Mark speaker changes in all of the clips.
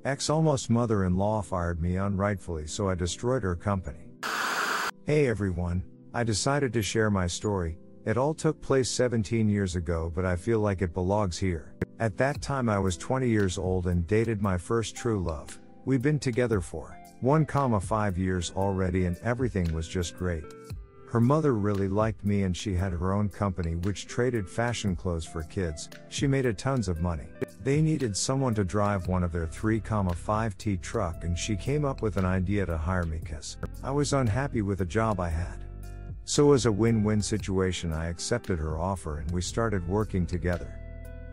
Speaker 1: Ex-almost mother-in-law fired me unrightfully, so I destroyed her company. Hey everyone, I decided to share my story. It all took place 17 years ago, but I feel like it belongs here. At that time I was 20 years old and dated my first true love. We've been together for 1,5 years already and everything was just great. Her mother really liked me and she had her own company which traded fashion clothes for kids. She made a tons of money. They needed someone to drive one of their 3,5T truck and she came up with an idea to hire me cause I was unhappy with the job I had. So as a win-win situation I accepted her offer and we started working together.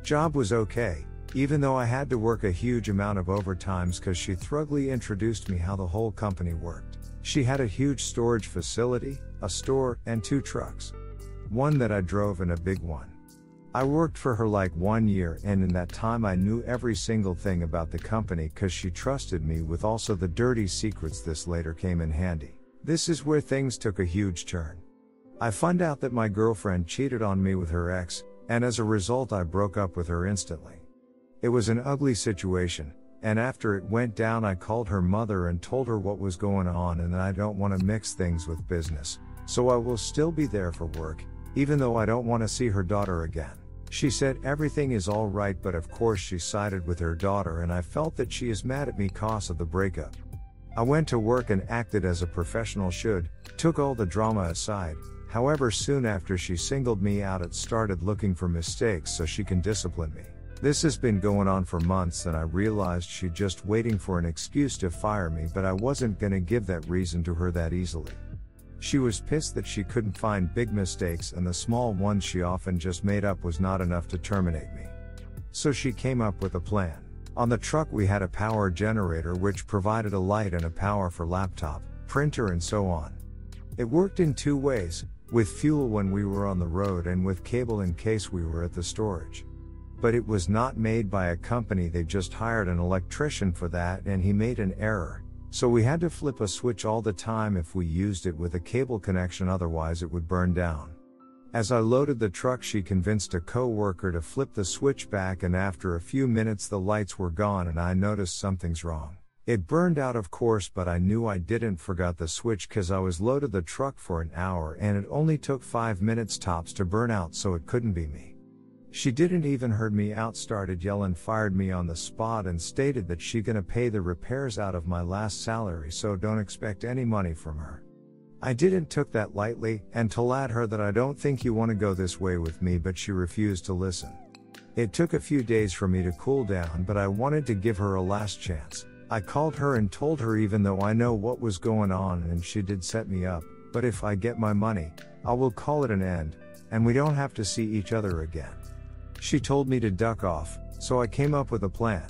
Speaker 1: Job was okay, even though I had to work a huge amount of overtimes cause she thoroughly introduced me how the whole company worked. She had a huge storage facility, a store, and 2 trucks. One that I drove and a big one. I worked for her like 1 year and in that time I knew every single thing about the company cause she trusted me with also the dirty secrets. This later came in handy. This is where things took a huge turn. I found out that my girlfriend cheated on me with her ex, and as a result I broke up with her instantly. It was an ugly situation, and after it went down I called her mother and told her what was going on and that I don't want to mix things with business, so I will still be there for work, even though I don't want to see her daughter again. She said everything is alright, but of course she sided with her daughter and I felt that she is mad at me cause of the breakup. I went to work and acted as a professional should, took all the drama aside. However, soon after she singled me out and started looking for mistakes so she can discipline me. This has been going on for months and I realized she just waiting for an excuse to fire me, but I wasn't gonna give that reason to her that easily. She was pissed that she couldn't find big mistakes and the small ones she often just made up was not enough to terminate me. So she came up with a plan. On the truck we had a power generator which provided a light and a power for laptop, printer and so on. It worked in 2 ways. With fuel when we were on the road and with cable in case we were at the storage. But it was not made by a company, they just hired an electrician for that and he made an error, so we had to flip a switch all the time if we used it with a cable connection, otherwise it would burn down. As I loaded the truck she convinced a co-worker to flip the switch back and after a few minutes the lights were gone and I noticed something's wrong. It burned out of course, but I knew I didn't forgot the switch cause I was loaded the truck for an hour and it only took 5 minutes tops to burn out, so it couldn't be me. She didn't even heard me out, started yelling, fired me on the spot and stated that she gonna pay the repairs out of my last salary, so don't expect any money from her. I didn't took that lightly and told her that I don't think you wanna go this way with me, but she refused to listen. It took a few days for me to cool down, but I wanted to give her a last chance. I called her and told her even though I know what was going on and she did set me up, but if I get my money, I will call it an end, and we don't have to see each other again. She told me to duck off, so I came up with a plan.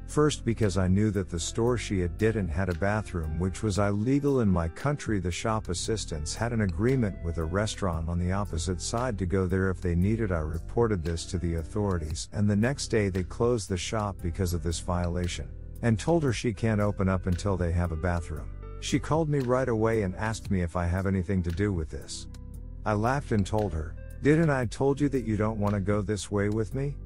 Speaker 1: First, because I knew that the store she didn't had a bathroom, which was illegal in my country, the shop assistants had an agreement with a restaurant on the opposite side to go there if they needed. I reported this to the authorities and the next day they closed the shop because of this violation. And told her she can't open up until they have a bathroom. She called me right away and asked me if I have anything to do with this. I laughed and told her, "Didn't I told you that you don't want to go this way with me?"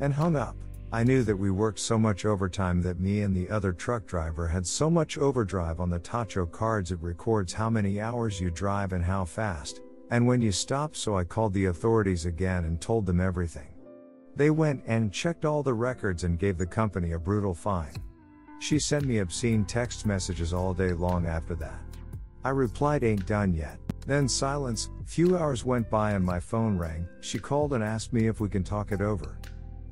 Speaker 1: And hung up. I knew that we worked so much overtime that me and the other truck driver had so much overdrive on the tacho cards it records how many hours you drive and how fast, and when you stop, so I called the authorities again and told them everything. They went and checked all the records and gave the company a brutal fine. She sent me obscene text messages all day long after that. I replied, "Ain't done yet." Then silence. Few hours went by and my phone rang. She called and asked me if we can talk it over.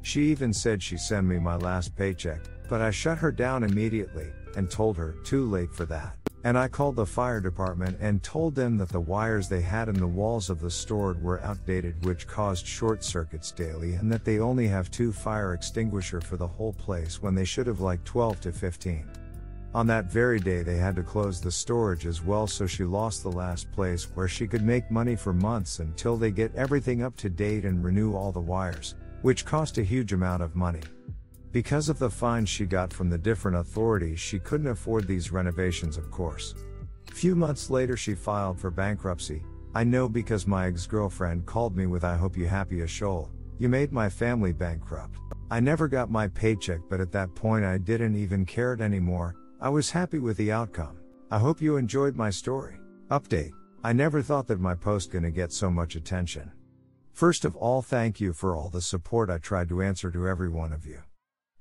Speaker 1: She even said she sent me my last paycheck, but I shut her down immediately and told her too late for that. And I called the fire department and told them that the wires they had in the walls of the store were outdated, which caused short circuits daily, and that they only have 2 fire extinguishers for the whole place when they should have like 12 to 15. On that very day they had to close the storage as well, so she lost the last place where she could make money for months until they get everything up to date and renew all the wires, which cost a huge amount of money. Because of the fines she got from the different authorities, she couldn't afford these renovations, of course. Few months later she filed for bankruptcy. I know because my ex-girlfriend called me with "I hope you happy as shoal," You made my family bankrupt. I never got my paycheck, but at that point I didn't even care it anymore. I was happy with the outcome. I hope you enjoyed my story. Update. I never thought that my post gonna get so much attention. First of all, thank you for all the support. I tried to answer to every one of you.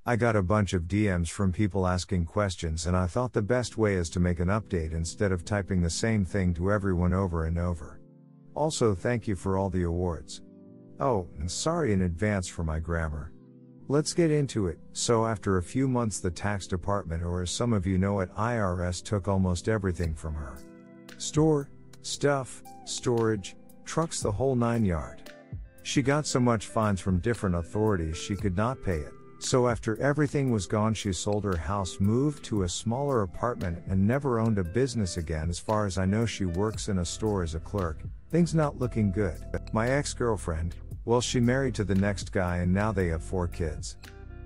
Speaker 1: I got a bunch of DMs from people asking questions, and I thought the best way is to make an update instead of typing the same thing to everyone over and over. Also, thank you for all the awards. Oh, and sorry in advance for my grammar. Let's get into it. So after a few months, the tax department, or as some of you know it, IRS, took almost everything from her. Store, stuff, storage, trucks, the whole 9 yards. She got so much fines from different authorities she could not pay it. So after everything was gone, she sold her house, moved to a smaller apartment, and never owned a business again. As far as I know, she works in a store as a clerk. Things not looking good. My ex-girlfriend, well, she married to the next guy and now they have 4 kids.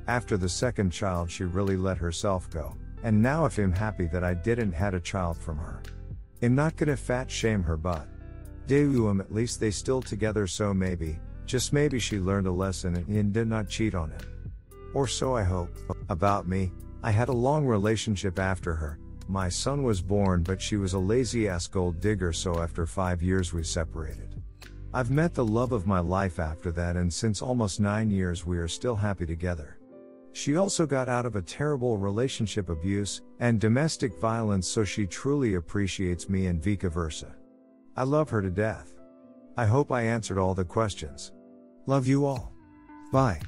Speaker 1: After the second child, she really let herself go. And now if I'm happy that I didn't had a child from her. I'm not gonna fat shame her, but at least they still together, so maybe, just maybe she learned a lesson and did not cheat on him. Or so I hope. About me, I had a long relationship after her. My son was born, but she was a lazy ass gold digger, so after 5 years we separated. I've met the love of my life after that, and since almost 9 years we are still happy together. She also got out of a terrible relationship, abuse and domestic violence, so she truly appreciates me and vice versa. I love her to death. I hope I answered all the questions. Love you all. Bye.